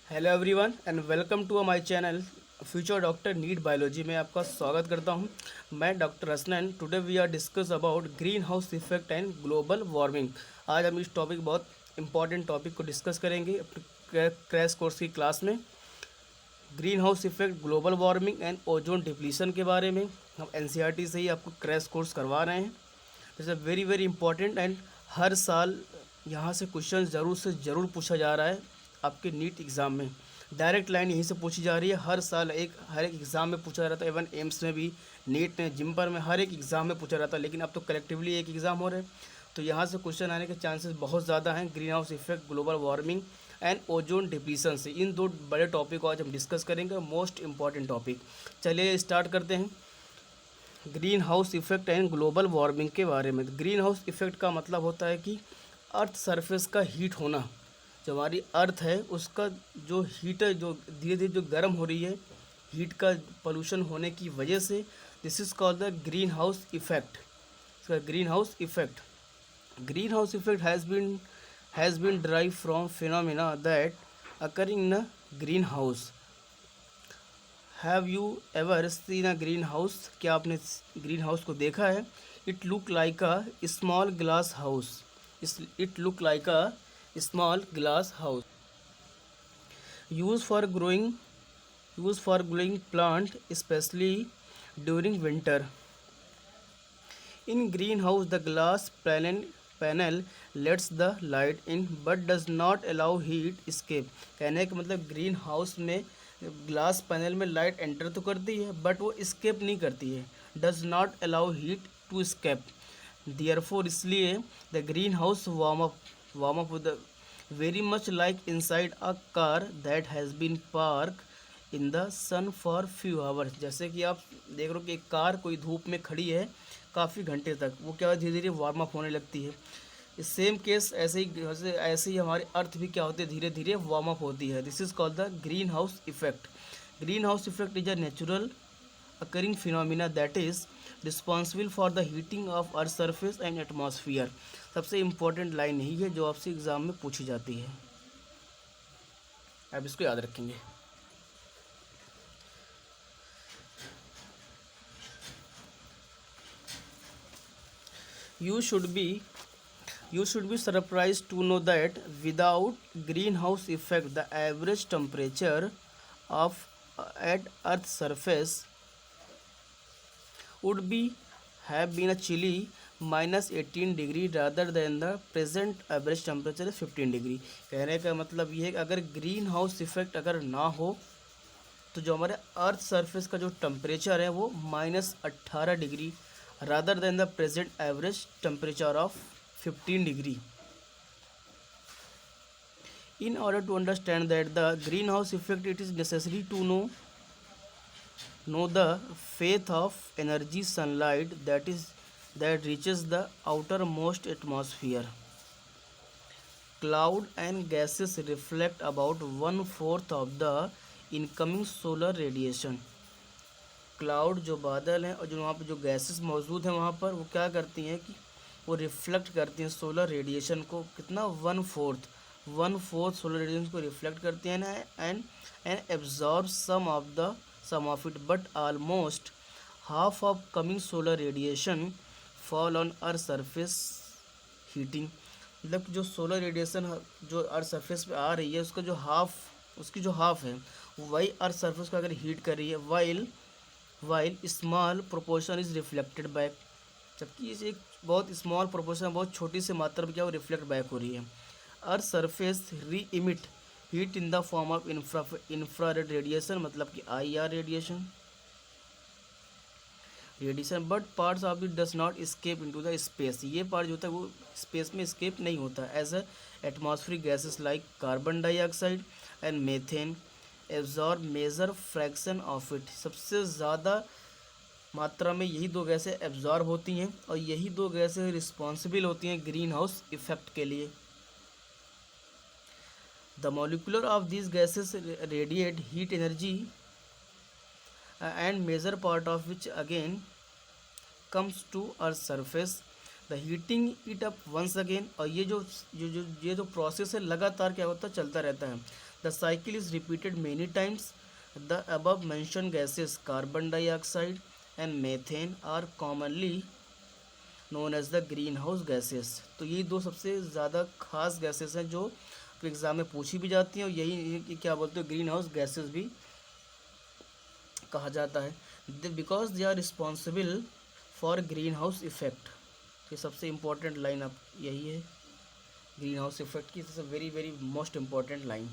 Hello everyone and welcome to my channel future doctor NEET biology में आपका स्वागत करता हूं। मैं doctor Hasnain. Today we are discuss about green house effect and global warming. आज हम इस टॉपिक बहुत इंपॉर्टेंट टॉपिक को डिस्कस करेंगे अपने क्रैश कोर्स की क्लास में। Green house effect, global warming and ozone depletion के बारे में हम एनसीईआरटी से ही आपको क्रैश कोर्स करवा रहे हैं। This is very very important and हर साल यहाँ से क्वेश्चन ज़रूर से ज़रूर पूछा जा रहा है आपके नीट एग्ज़ाम में। डायरेक्ट लाइन यहीं से पूछी जा रही है। हर साल हर एक एग्ज़ाम में पूछा जा रहा था। इवन एम्स में भी, नीट में, जिम्पर में, हर एक एग्ज़ाम में पूछा जाता। लेकिन अब तो कलेक्टिवली एक एग्ज़ाम हो रहे हैं, तो यहाँ से क्वेश्चन आने के चांसेस बहुत ज़्यादा हैं। Green house effect, global warming and ozone depletion से इन दो बड़े टॉपिक को आज हम डिस्कस करेंगे, मोस्ट इंपॉर्टेंट टॉपिक। चलिए स्टार्ट करते हैं green house effect and global warming के बारे में। ग्रीन हाउस इफेक्ट का मतलब होता है कि अर्थ सरफेस का हीट होना। जो हमारी अर्थ है उसका जो हीट है, जो धीरे धीरे जो गर्म हो रही है, हीट का पोल्यूशन होने की वजह से, this is called the green house effect. इसका green house effect, green house effect has been derived from phenomena that occurring in a greenhouse। Have you ever seen a green house? क्या आपने green house को देखा है? It look like a small glass house. It look like a small glass house use for growing plant specially during winter. In green house the glass panel let's the light in but does not allow heat escape. कहने का मतलब green house में glass panel में light enter तो करती है but वो escape नहीं करती है। Does not allow heat to escape, therefore इसलिए the green house warm up the very much like inside a car that has been park in the sun for few hours. जैसे कि आप देख रहे हो कि एक कार कोई धूप में खड़ी है काफ़ी घंटे तक, वो क्या धीरे धीरे वार्म अप होने लगती है। इस सेम केस ऐसे ही हमारी अर्थ भी क्या होती है, धीरे धीरे वार्म अप होती है। This is called the green house effect. Green house effect is a natural occurring phenomena that is responsible for the heating of earth surface and atmosphere. सबसे इंपॉर्टेंट लाइन यही है जो आपसे एग्जाम में पूछी जाती है, आप इसको याद रखेंगे। You should be surprised to know that without greenhouse effect, the average temperature of at Earth's surface would be have been a chilly -18 degree rather than the present average temperature 15 degree. कहने का मतलब ये है कि अगर green house effect अगर ना हो तो जो हमारे अर्थ सरफेस का जो टेम्परेचर है वो -18 degree rather than the present average temperature of 15 degree. In order to understand that the greenhouse effect, it is necessary to know the path of energy sunlight that reaches the outermost atmosphere. Cloud and gases reflect about 1/4 of the incoming solar radiation. Cloud जो बादल हैं और जो वहाँ पर जो gases मौजूद हैं वहाँ पर, वो क्या करती हैं कि वो रिफ्लेक्ट करती हैं सोलर रेडिएशन को। कितना? 1/4 सोलर रेडिएशन को रिफ्लेक्ट करती हैं and absorb some of it, but almost half of coming solar radiation fall on earth surface heating. मतलब जो सोलर रेडिएशन जो अर्थ सरफेस पे आ रही है उसकी जो हाफ है वही अर्थ सरफेस को अगर हीट कर रही है, while small proportion is reflected back. जबकि इस एक बहुत स्मॉल प्रोपोर्शन, बहुत छोटी सी मात्रा में क्या वो रिफ्लेक्ट बैक हो रही है। Earth surface re emit heat in the form of infrared radiation, मतलब कि IR radiation, but parts of it does not escape into the space. ये पार्ट जो होता है वो स्पेस में स्केप नहीं होता। As a atmospheric gases like carbon dioxide and methane absorb major fraction of it. सबसे ज़्यादा मात्रा में यही दो गैसें एब्जॉर्ब होती हैं और यही दो गैसें रिस्पॉन्सिबल होती हैं ग्रीन हाउस इफेक्ट के लिए। The molecular of this gases radiate heat energy and major part of which again comes to Earth's surface. The heating it up once again, और ये जो प्रोसेस है लगातार क्या होता है, चलता रहता है। The cycle is repeated many times. The above mention gases carbon dioxide and methane are commonly known as the green house gases. तो यही दो सबसे ज़्यादा खास गैसेस हैं जो एग्ज़ाम में पूछी भी जाती हैं, और यही क्या बोलते हैं, ग्रीन हाउस गैसेस भी कहा जाता है। Because they are responsible for green house effect. ये सबसे इम्पोर्टेंट लाइन अब यही है ग्रीन हाउस इफेक्ट की, सबसे very very most important line.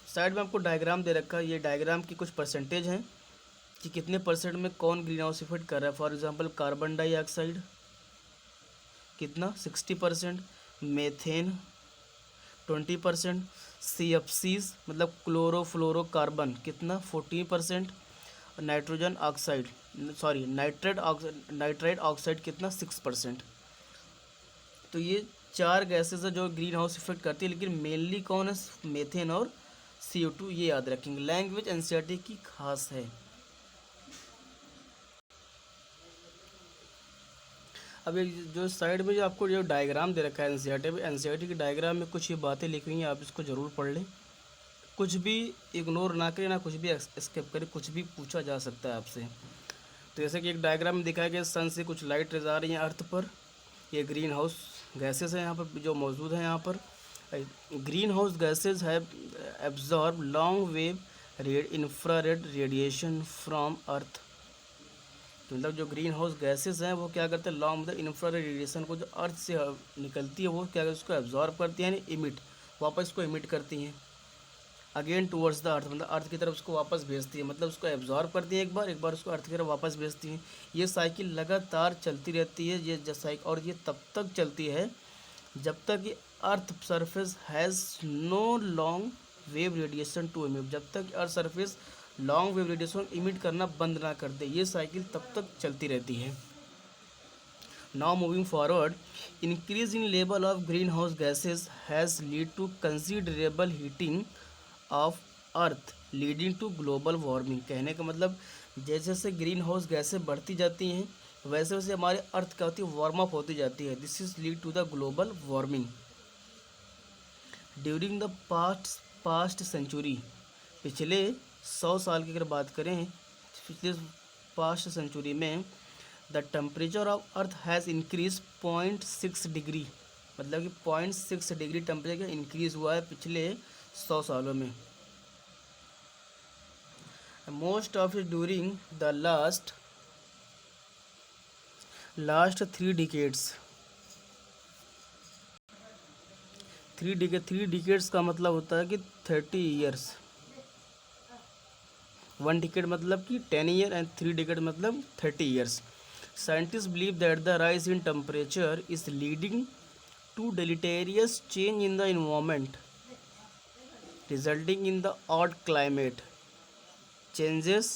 Side में आपको डायग्राम दे रखा है, ये डायग्राम की कुछ परसेंटेज हैं कि कितने परसेंट में कौन ग्रीन हाउस इफेक्ट कर रहा है। फॉर एग्जांपल कार्बन डाइऑक्साइड कितना 60%, मेथेन 20%, CFCs मतलब क्लोरोफ्लोरोकार्बन कितना 14%, nitrogen oxide sorry nitrite oxide कितना 6%। तो ये चार गैसेस है जो ग्रीन हाउस इफेक्ट करती है, लेकिन मेनली कौन है, मेथेन और CO2, ये याद रखेंगे। लैंग्वेज एनसीईआरटी की खास है। अब ये जो साइड में जो आपको जो डायग्राम दे रखा है एनसीईआरटी की डायग्राम में कुछ ये बातें लिखी हुई हैं, आप इसको ज़रूर पढ़ लें। कुछ भी इग्नोर ना करें, ना कुछ भी स्किप करें, कुछ भी पूछा जा सकता है आपसे। तो जैसे कि एक डायग्राम में दिखाया गया, सन से कुछ लाइट रेज आ रही हैं अर्थ पर, ये ग्रीन हाउस गैसेस हैं यहाँ पर जो मौजूद हैं यहाँ पर। Green house gases have absorb long wave infrared radiation from earth. तो मतलब जो ग्रीन हाउस गैसेस हैं वो क्या करते हैं, लॉन्ग मतलब इंफ्रारेड रेडिएशन को जो अर्थ से निकलती है वो क्या करती है, उसको एब्जॉर्ब करती है, यानी इमिट, वापस इसको इमिट करती हैं अगेन टूवर्ड्स द अर्थ, मतलब अर्थ की तरफ उसको वापस भेजती है, मतलब उसको एब्जॉर्ब करती है एक बार उसको अर्थ की तरफ वापस भेजती है। ये साइकिल लगातार चलती रहती है, ये साइकिल, और ये तब तक चलती है जब तक कि earth surface has no long wave radiation to emit, जब तक earth surface long wave radiation emit करना बंद ना कर दे, ये साइकिल तब तक चलती रहती है। Now moving forward, increase in level of green house gases has lead to considerable heating of earth leading to global warming. कहने का मतलब जैसे जैसे ग्रीन हाउस गैसें बढ़ती जाती हैं वैसे वैसे हमारे अर्थ क्या होती है, वार्म अप होती जाती है। This is lead to the global warming. During the past century, पिछले 100 साल की अगर बात करें, पिछले पास्ट सेंचुरी में the temperature of earth has increase 0.6 degree, मतलब कि 0.6 डिग्री टेम्परेचर इंक्रीज़ हुआ है पिछले 100 सालों में। Most of it during the last 3 decades. 3 decades का मतलब होता है कि 30 ईयर्स। 1 डिकेड मतलब कि 10 ईयर एंड 3 डिकेड मतलब 30 years. Scientist believe that the rise in temperature is leading to deleterious change in the environment resulting in the odd climate changes.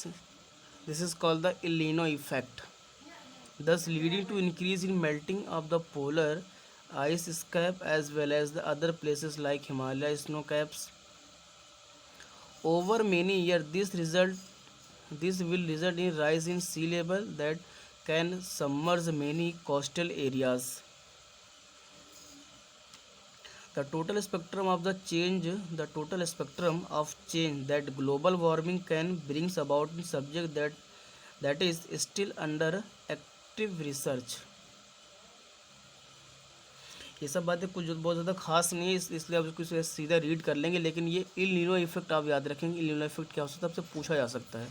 This is called the El Nino effect, thus leading to increase in melting of the polar ice cap as well as the other places like Himalaya snow caps. Over many years, this will result in rise in sea level that can submerge many coastal areas. The total spectrum of change that global warming can brings about in subject that is still under active research. ये सब बातें कुछ बहुत ज़्यादा खास नहीं है, इसलिए आप इसको सीधा रीड कर लेंगे, लेकिन ये इल नीनो इफेक्ट आप याद रखेंगे। इल नीनो इफेक्ट क्या हो सकता है, आपसे पूछा जा सकता है,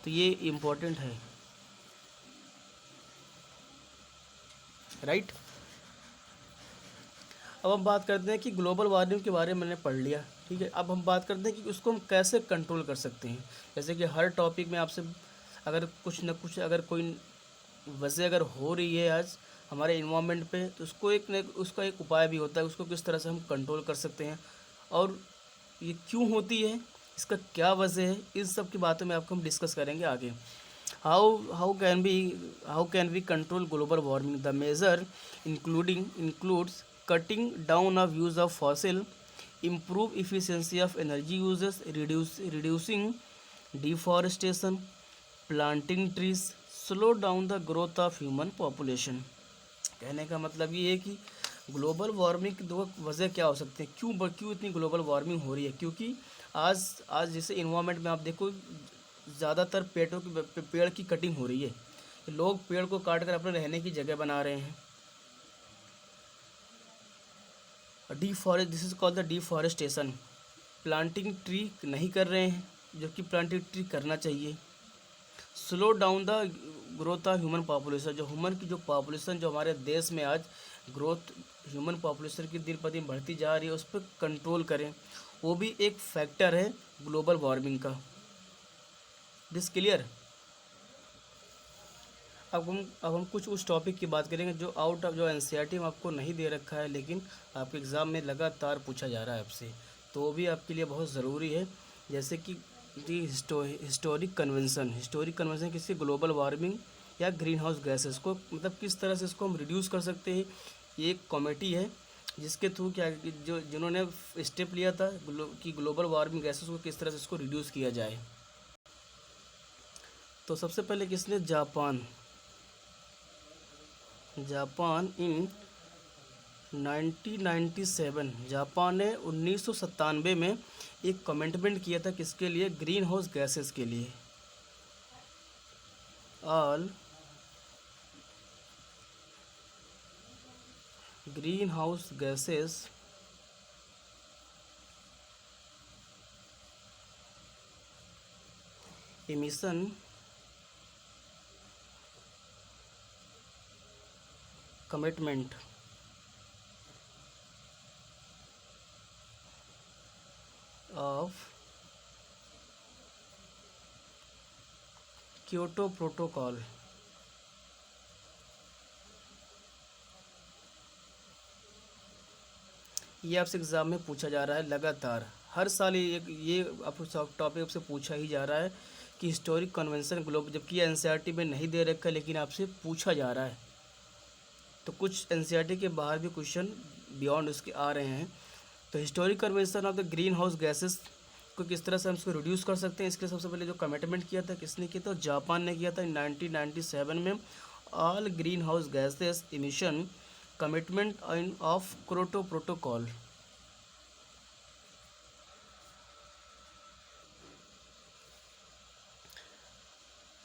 तो ये इम्पोर्टेंट है, राइट। अब हम बात करते हैं कि ग्लोबल वार्मिंग के बारे में मैंने पढ़ लिया, ठीक है। अब हम बात करते हैं कि उसको हम कैसे कंट्रोल कर सकते हैं। जैसे कि हर टॉपिक में आपसे अगर कुछ न कुछ अगर कोई वजह अगर हो रही है आज हमारे इन्वायरमेंट पे, तो उसका एक उपाय भी होता है, उसको किस तरह से हम कंट्रोल कर सकते हैं और ये क्यों होती है, इसका क्या वजह है, इस सब की बातों में आपको हम डिस्कस करेंगे आगे। How can we control global warming. The major includes cutting down of use of fossil, improve efficiency of energy uses, reducing deforestation, planting trees, slow down the growth of human population. कहने का मतलब ये है कि global warming की दो वजह क्या हो सकती है, क्यों इतनी ग्लोबल वार्मिंग हो रही है। क्योंकि आज आज जैसे इन्वायरमेंट में आप देखो ज़्यादातर पेड़ की कटिंग हो रही है। लोग पेड़ को काट कर अपने रहने की जगह बना रहे हैं। This is called the deforestation. Planting tree नहीं कर रहे हैं, जबकि प्लांटिंग ट्री करना चाहिए। Slow down the growth of human population. जो ह्यूमन की जो पॉपुलेशन जो हमारे देश में आज ग्रोथ ह्यूमन पॉपुलेशन की दिन पर दिन बढ़ती जा रही है, उस पर कंट्रोल करें। वो भी एक फैक्टर है ग्लोबल वार्मिंग का। This clear. अब हम कुछ उस टॉपिक की बात करेंगे जो आउट ऑफ जो एनसीईआरटी में आपको नहीं दे रखा है, लेकिन आपके एग्ज़ाम में लगातार पूछा जा रहा है आपसे, तो वो भी आपके लिए बहुत ज़रूरी है। जैसे कि हिस्टोरिक कन्वेंशन किसी ग्लोबल वार्मिंग या ग्रीन हाउस गैसेस को मतलब किस तरह से इसको हम रिड्यूस कर सकते हैं। ये एक कमेटी है जिसके थ्रू क्या जिन्होंने स्टेप लिया था कि ग्लोबल वार्मिंग गैसेस को किस तरह से इसको रिड्यूस किया जाए। तो सबसे पहले किसने, जापान इन 1997, जापान ने 1997 में एक कमिटमेंट किया था किसके लिए, ग्रीन हाउस गैसेस के लिए। All green house gases emission commitment of Kyoto protocol. ये आपसे एग्ज़ाम में पूछा जा रहा है लगातार, हर साल ये आपको टॉपिक आपसे पूछा ही जा रहा है कि हिस्टोरिक कन्वेंशन ग्लोब, जबकि एनसीईआरटी में नहीं दे रखा, लेकिन आपसे पूछा जा रहा है। तो कुछ एनसीईआरटी के बाहर भी क्वेश्चन बियॉन्ड उसके आ रहे हैं। तो historic convention of the green house gases को किस तरह से हम इसको रिड्यूस कर सकते हैं, इसके सबसे पहले जो कमिटमेंट किया था किसने किया था, जापान ने किया था 1997 में। All green house gases emission commitment of Kyoto protocol.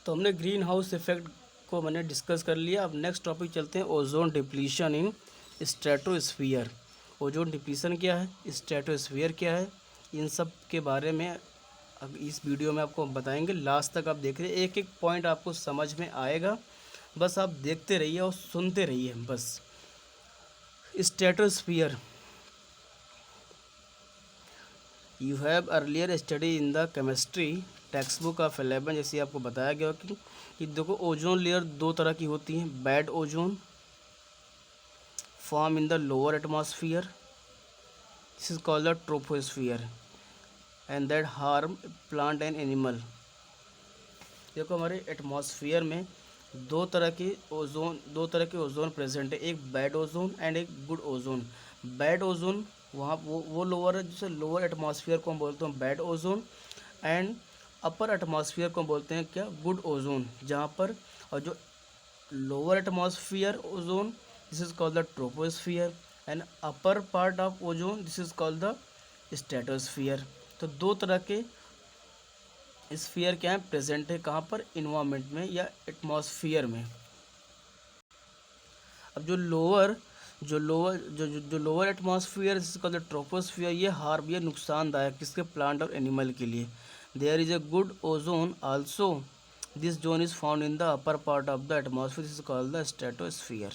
तो हमने ग्रीन हाउस इफेक्ट को मैंने डिस्कस कर लिया। अब नेक्स्ट टॉपिक चलते हैं, ओजोन डिप्लीशन इन स्ट्रेटोस्फीयर। ओजोन डिप्लीशन क्या है, स्ट्रेटोस्फीयर क्या है, इन सब के बारे में अब इस वीडियो में आपको बताएंगे। लास्ट तक आप देख रहे, एक एक पॉइंट आपको समझ में आएगा, बस आप देखते रहिए और सुनते रहिए बस। Stratosphere, you have earlier study in the chemistry text book of 11, जैसे आपको बताया गया कि देखो ओजोन लेयर दो तरह की होती है। Bad ozone form in the lower atmosphere, this is called the troposphere and that harm plant and animal. देखो हमारे एटमॉस्फेयर में दो तरह के ओजोन प्रेजेंट है, एक बैड ओजोन एंड एक गुड ओजोन। बैड ओजोन वहाँ वो लोअर है, जिसे लोअर एटमॉस्फेयर को हम बोलते हैं bad ozone, and upper atmosphere को बोलते हैं क्या, गुड ओजोन। जहाँ पर और जो lower atmosphere ozone this is called the troposphere and upper part of ozone this is called the stratosphere. तो दो तरह के स्फीयर क्या है प्रेजेंट है, कहाँ पर, इन्वायरमेंट में या एटमॉस्फेयर में। अब जो lower atmosphere this is called the troposphere, ये नुकसानदायक किसके, प्लांट और एनिमल के लिए। There is a good ozone also, this zone is found in the upper part of the atmosphere, this is called the stratosphere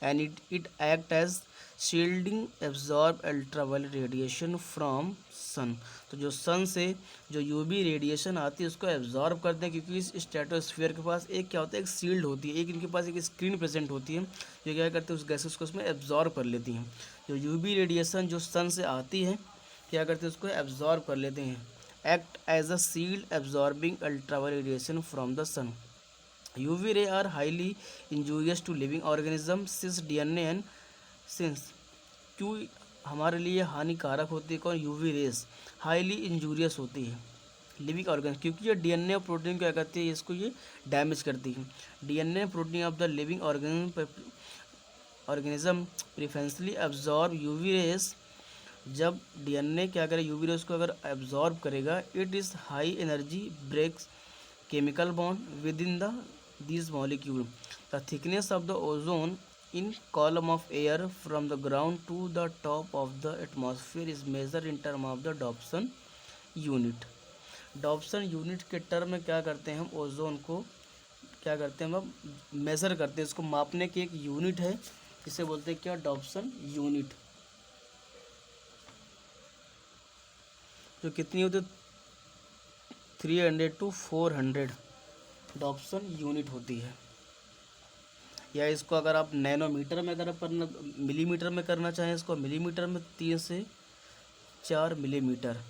and it act as shielding absorb ultraviolet radiation from sun। तो जो सन से जो UV radiation आती है उसको absorb करते हैं, क्योंकि इस स्ट्रेटोस्फीयर के पास एक क्या होता है, एक शील्ड होती है, एक इनके पास एक स्क्रीन प्रेजेंट होती है जो क्या करते हैं उस गैसेस को उसमें एब्जॉर्ब कर लेती हैं। जो यूवी रेडिएशन जो सन से आती है क्या करते हैं उसको एब्जॉर्ब कर लेते हैं, act as a shield absorbing ultraviolet radiation from the sun। UV ray are highly injurious to living organisms since DNA and since क्यों हमारे लिए हानिकारक होती है, कौन, यूवी रेस हाईली इंजूरियस होती है लिविंग ऑर्गन, क्योंकि ये डीएनए और प्रोटीन क्या करती है, इसको ये डैमेज करती है। DNA protein of the living organism organism preferentially absorb UV rays, जब डीएनए क्या करे यूवी रेस को अगर एब्जॉर्ब करेगा, it is high energy breaks chemical bond within these molecule. The thickness of the ozone in column of air from the ground to the top of the atmosphere is measured in term of the Dobson unit. Dobson unit के term में क्या करते हैं हम ozone को क्या करते हैं हम मेज़र करते हैं, इसको मापने की एक यूनिट है, इसे बोलते हैं क्या डॉप्सन यूनिट, जो कितनी होती है 300 to 400 डॉप्सन यूनिट होती है। या इसको अगर आप नैनोमीटर में अगर आप करना मिलीमीटर में करना चाहें, इसको मिलीमीटर में 3 से 4 मिलीमीटर।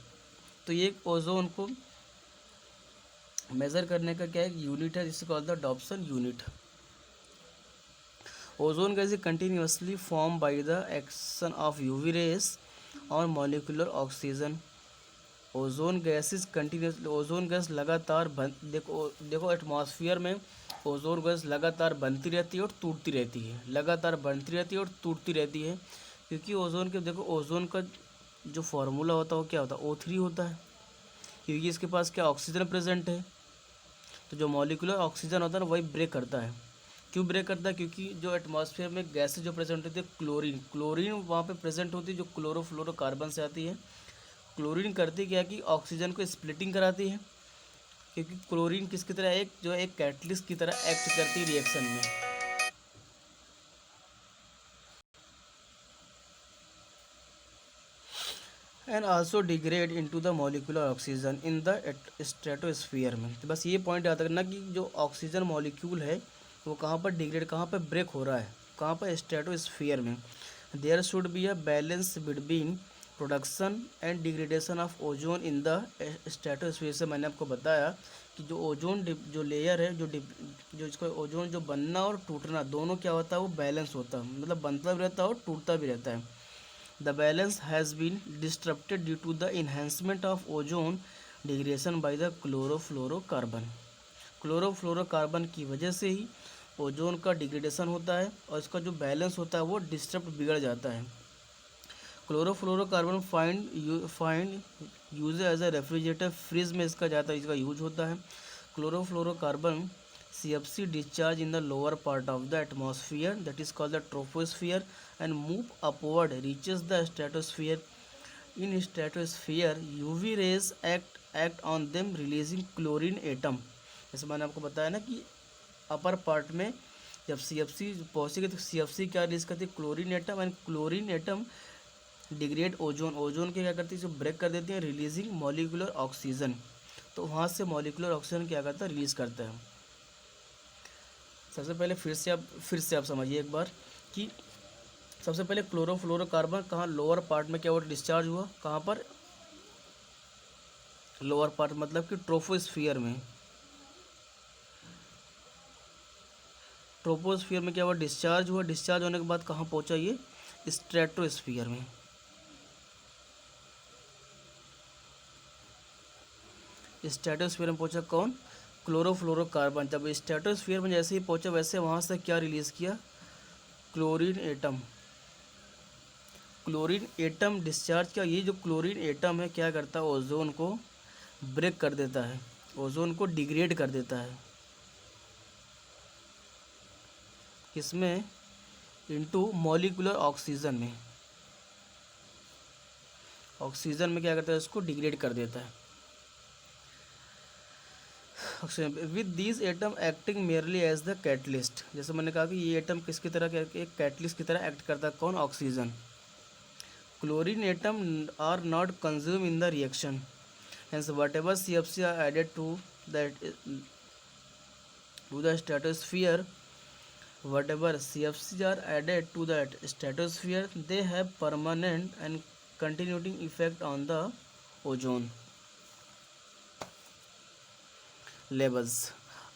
तो ये ओजोन को मेज़र करने का क्या एक यूनिट है जिससे called the Dobson unit. Ozone gas is continuously form by the action of UV rays और molecular oxygen. Ozone gas is continuous, ozone gas लगातार देखो एटमॉस्फेयर में ओजोन गैस लगातार बनती रहती है और टूटती रहती है, लगातार बनती रहती है और टूटती रहती है, क्योंकि ओजोन के देखो ओजोन का जो फार्मूला होता है वो क्या होता है O3 होता है, क्योंकि इसके पास क्या ऑक्सीजन प्रेजेंट है। तो जो मॉलिक्यूलर ऑक्सीजन होता है ना वही ब्रेक करता है। क्यों ब्रेक करता है? क्योंकि जो एटमॉस्फेयर में गैसेज जो प्रेजेंट होती है क्लोरीन वहाँ पे प्रेजेंट होती है जो क्लोरोफ्लोरोकार्बन से आती है। क्लोरीन करती क्या है कि ऑक्सीजन को स्प्लिटिंग कराती है, क्योंकि क्लोरीन किसकी तरह एक कैटलिस्ट की तरह एक्ट करती है रिएक्शन में। And also degrade into the molecular oxygen in the stratosphere में। तो बस ये पॉइंट याद रखना कि जो ऑक्सीजन मॉलिक्यूल है वो कहाँ पर डिग्रेड, कहाँ पर ब्रेक हो रहा है, कहाँ पर स्ट्रेटोस्फीयर में। There should be a balance between production and degradation of ozone in the stratosphere. से मैंने आपको बताया कि जो ओजोन जो लेयर है जो इसको ओजोन जो बनना और टूटना दोनों क्या होता है वो बैलेंस होता है, मतलब बनता भी रहता है और टूटता भी रहता है। The balance has been disrupted due to the enhancement of ozone degradation by the chlorofluorocarbon. Chlorofluorocarbon की वजह से ही ओजोन का डिग्रेडेशन होता है और इसका जो बैलेंस होता है वो डिस्टर्ब बिगड़ जाता है। Chlorofluorocarbon find use as a refrigerator, fridge में इसका यूज होता है। Chlorofluorocarbon CFC discharge in the lower part of the atmosphere, that is called the troposphere, and move upward reaches the stratosphere. In stratosphere UV rays act on them releasing chlorine atom। जैसे मैंने आपको बताया ना कि upper part में जब CFC पहुँचेगी तो CFC क्या रिलीज करती है chlorine atom, and chlorine atom degrade ozone के क्या करती है जो ब्रेक कर देती है रिलीजिंग मॉलिक्यूलर ऑक्सीजन। तो वहाँ से मॉलिक्यूलर ऑक्सीजन क्या करता है रिलीज़ करता है। सबसे पहले फिर से आप समझिए एक बार कि सबसे पहले क्लोरोफ्लोरोकार्बन कहाँ लोअर पार्ट में क्या हुआ डिस्चार्ज हुआ, कहाँ पर लोअर पार्ट मतलब कि ट्रोपोस्फियर में। ट्रोपोस्फियर में क्या हुआ डिस्चार्ज हुआ, डिस्चार्ज होने के बाद कहाँ पहुँचा ये स्ट्रेटोस्फियर में। स्ट्रेटोस्फियर में पहुँचा कौन क्लोरोफ्लोरोकार्बन। जब स्ट्रेटोस्फियर में जैसे ही पहुंचा वैसे वहाँ से क्या रिलीज़ किया chlorine atom. Chlorine atom discharge किया। ये जो क्लोरीन एटम है क्या करता है ओजोन को ब्रेक कर देता है, ओजोन को डिग्रेड कर देता है। किसमें इनटू मॉलिक्यूलर ऑक्सीजन में। ऑक्सीजन में क्या करता है इसको डिग्रेड कर देता है। With these atom acting merely as the catalyst. जैसे मैंने कहा कि ये एटम किसकी तरह एक कैटलिस्ट की तरह एक्ट करता है, कौन oxygen. Chlorine atom are not consume in the reaction, hence whatever CFC are added to the stratosphere, whatever CFCs are added to the stratosphere, they have permanent and continuing effect on the ozone levels.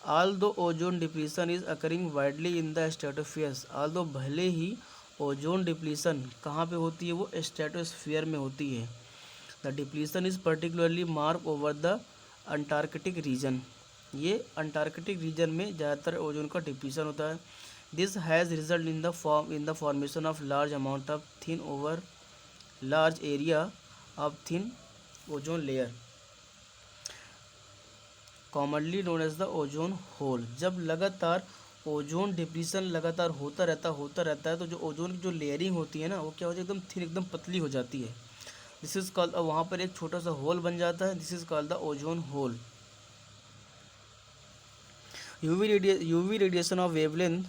Although ozone depletion is occurring widely in the stratosphere, although भले ही ozone depletion कहाँ पे होती है वो stratosphere में होती है। The depletion is particularly mark over the Antarctic region. ये अंटार्कटिक रीजन में ज़्यादातर ओजोन का डिप्लीशन होता है। This has result in the formation of large amount of thin over large area of thin ozone layer commonly known as the ozone hole. जब लगातार ozone depletion लगातार होता रहता है तो जो ओजोन की जो लेयरिंग होती है ना, वो क्या हो जाती है, एकदम थिन, एकदम पतली हो जाती है। दिस इज कॉल्ड, वहाँ पर एक छोटा सा होल बन जाता है। This is called the ozone hole. UV radiation of wavelength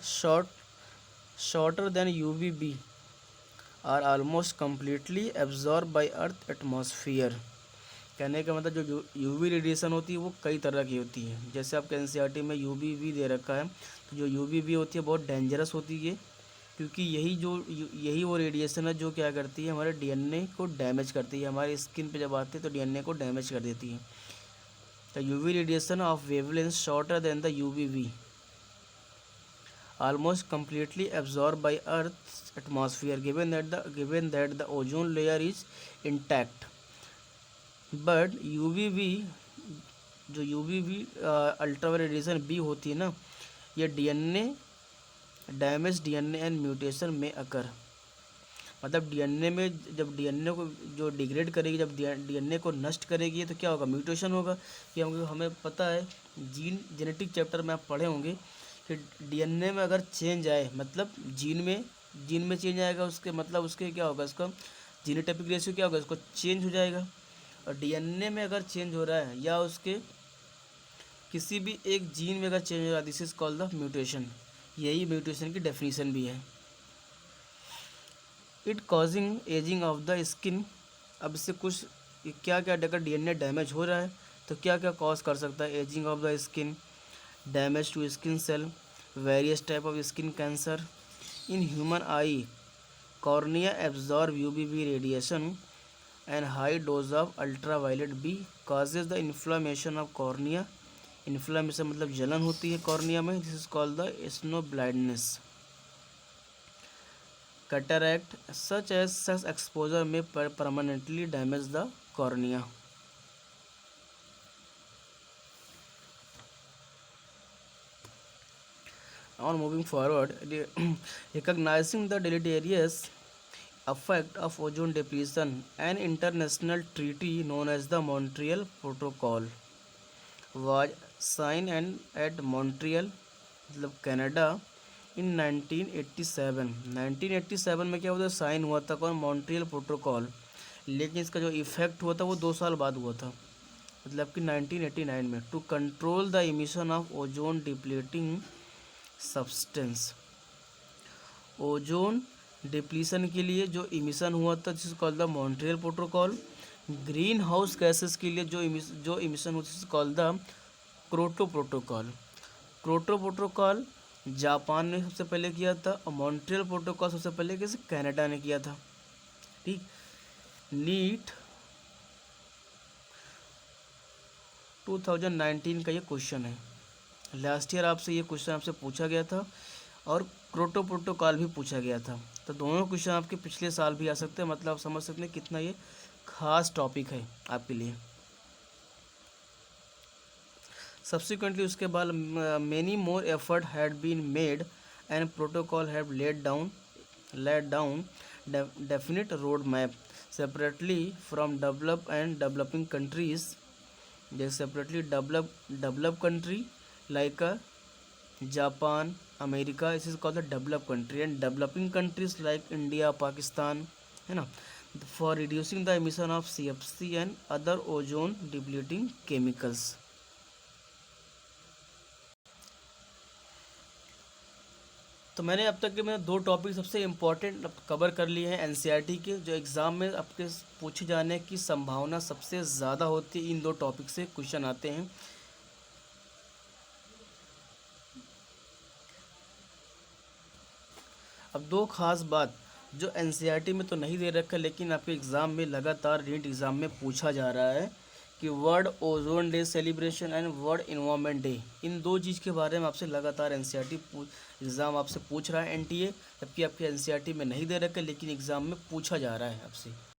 shorter than UVB are almost completely absorb by earth atmosphere. कहने का मतलब जो यूवी रेडिएशन होती है वो कई तरह की होती है। जैसे आपके एनसीईआरटी में यूवीबी दे रखा है, तो जो यूवीबी होती है बहुत डेंजरस होती है, क्योंकि यही वो रेडिएशन है जो क्या करती है, हमारे डीएनए को डैमेज करती है। हमारी स्किन पे जब आती है तो डीएनए को डैमेज कर देती है। The UV radiation of wavelength shorter then the UVB almost completely absorbed by Earth's atmosphere given that the ozone layer is intact. But UVB, जो UVB अल्ट्रावायलेट रेडिएशन बी होती है ना, ये DNA damage DNA and mutation में अकर। मतलब DNA में जब DNA को जो डिग्रेड करेगी, जब डीएनए को नष्ट करेगी तो क्या होगा, म्यूटेशन होगा। क्योंकि हमें पता है जेनेटिक चैप्टर में आप पढ़े होंगे कि डीएनए में अगर चेंज आए, मतलब जीन में चेंज आएगा, उसके मतलब उसके क्या होगा, उसका जीनोटाइपिक रेशियो क्या होगा, उसको चेंज हो जाएगा। और डीएनए में अगर चेंज हो रहा है या उसके किसी भी एक जीन में अगर चेंज हो रहा है, this is called the mutation. यही म्यूटेशन की डेफिनेशन भी है। It causing ageing of the skin. अब इससे कुछ क्या क्या अगर डीएनए डैमेज हो रहा है तो क्या क्या कॉज कर सकता है, ageing of the skin, damage to skin cell, various type of skin cancer. In human eye cornea absorb UVB radiation and high dose of ultraviolet B causes the inflammation of cornea. Inflammation मतलब जलन होती है cornea में। This is called the snow blindness. Cataract such as such exposure में permanently damage the cornea. On moving forward, recognizing the deleterious effect of ozone depletion, an international treaty known as the Montreal Protocol was signed at Montreal, मतलब Canada, इन 1987। 1987 में क्या हुआ था, sign हुआ था कौन, Montreal protocol. लेकिन इसका जो इफेक्ट हुआ था वो 2 साल बाद हुआ था, मतलब कि 1989 में। To control the emission of ozone depleting substance. Ozone depletion के लिए जो इमिशन हुआ था, जिसको called the Montreal protocol. Green house gases के लिए जो इमिशन हुआ था, called the Kyoto protocol. Kyoto protocol Japan ने सबसे पहले किया था, और मॉन्ट्रियल प्रोटोकॉल सबसे पहले कैसे कनाडा ने किया था। ठीक। नीट 2019 का ये क्वेश्चन है। लास्ट ईयर आपसे ये क्वेश्चन आपसे पूछा गया था और क्योटो प्रोटोकॉल भी पूछा गया था। तो दोनों क्वेश्चन आपके पिछले साल भी आ सकते हैं। मतलब आप समझ सकते हैं कितना ये खास टॉपिक है आपके लिए। Subsequently उसके बाद many more effort had been made and protocol have laid down definite roadmap separately from developed and developing countries. They separately developed country like Japan, America, this is called the developed country, and developing countries like India, Pakistan, है ना, for reducing the emission of CFC and other ozone depleting chemicals. तो मैंने अब तक के मैंने 2 topic सबसे important cover कर लिए हैं एनसीईआरटी के, जो एग्ज़ाम में आपके पूछे जाने की संभावना सबसे ज़्यादा होती है। इन 2 टॉपिक से क्वेश्चन आते हैं। अब 2 खास बात जो एनसीईआरटी में तो नहीं दे रखा, लेकिन आपके एग्ज़ाम में लगातार नीट एग्ज़ाम में पूछा जा रहा है कि world ozone day celebration and world environment day, इन 2 चीज़ के बारे में आपसे लगातार एनसीईआरटी एग्ज़ाम आपसे पूछ रहा है एनटीए। जबकि आपके एनसीईआरटी में नहीं दे रखा, लेकिन एग्ज़ाम में पूछा जा रहा है आपसे।